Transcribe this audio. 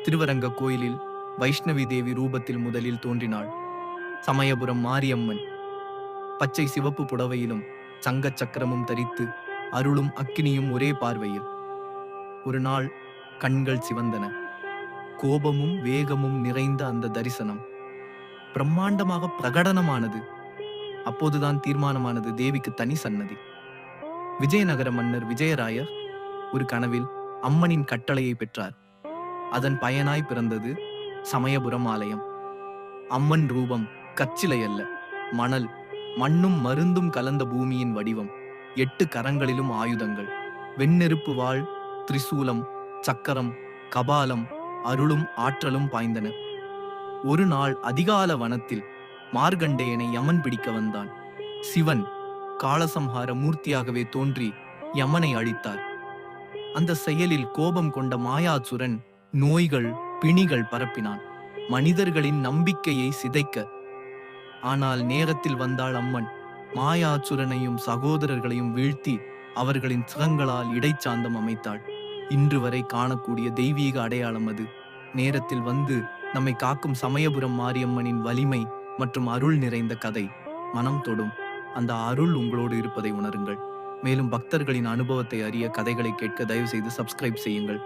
திருவரங்க கோயிலில் வைஷ்ணவி தேவி ரூபத்தில் முதலில் தோன்றினாள். சமயபுரம் மாரியம்மன் பச்சை சிவப்பு புடவையிலும் சங்கச் சக்கரமும் தரித்து அருளும் அக்கினியும் ஒரே பார்வையில். ஒரு நாள் கண்கள் சிவந்தன. கோபமும் வேகமும் நிறைந்த அந்த தரிசனம் பிரம்மாண்டமாக பிரகடனமானது. அப்போதுதான் தீர்மானமானது, தேவிக்கு தனி சன்னதி. விஜயநகர மன்னர் விஜயராயர் ஒரு கனவில் அம்மனின் கட்டளையை பெற்றார். அதன் பயனாய் பிறந்தது சமயபுரம் ஆலயம். அம்மன் ரூபம் கச்சிலை அல்ல, மணல், மண்ணும் மருந்தும் கலந்த பூமியின் வடிவம். 8 கரங்களிலும் ஆயுதங்கள், வெண்ணெருப்பு வாள், திரிசூலம், சக்கரம், கபாலம், அருளும் ஆற்றலும் பாய்ந்தன. ஒரு நாள் அதிகால வனத்தில் மார்கண்டேயனை யமன் பிடிக்க வந்தான். சிவன் காளசம்ஹார மூர்த்தியாகவே தோன்றி யமனை அழித்தார். அந்த செயலில் கோபம் கொண்ட மாயாசுரன் நோய்கள், பிணிகள் பரப்பினான், மனிதர்களின் நம்பிக்கையை சிதைக்க. ஆனால் நேரத்தில் வந்தாள் அம்மன். மாயாசுரனையும் சகோதரர்களையும் வீழ்த்தி அவர்களின் சிரங்களால் இடைச்சாந்தம் அமைத்தாள். இன்று வரை காணக்கூடிய தெய்வீக அடையாளம் அது. நேரத்தில் வந்து நம்மை காக்கும் சமயபுரம் மாரியம்மனின் வலிமை மற்றும் அருள் நிறைந்த கதை மனம் தொடும். அந்த அருள் உங்களோடு இருப்பதை உணருங்கள். மேலும் பக்தர்களின் அனுபவத்தை அறிய கதைகளை கேட்க தயவு செய்து சப்ஸ்கிரைப் செய்யுங்கள்.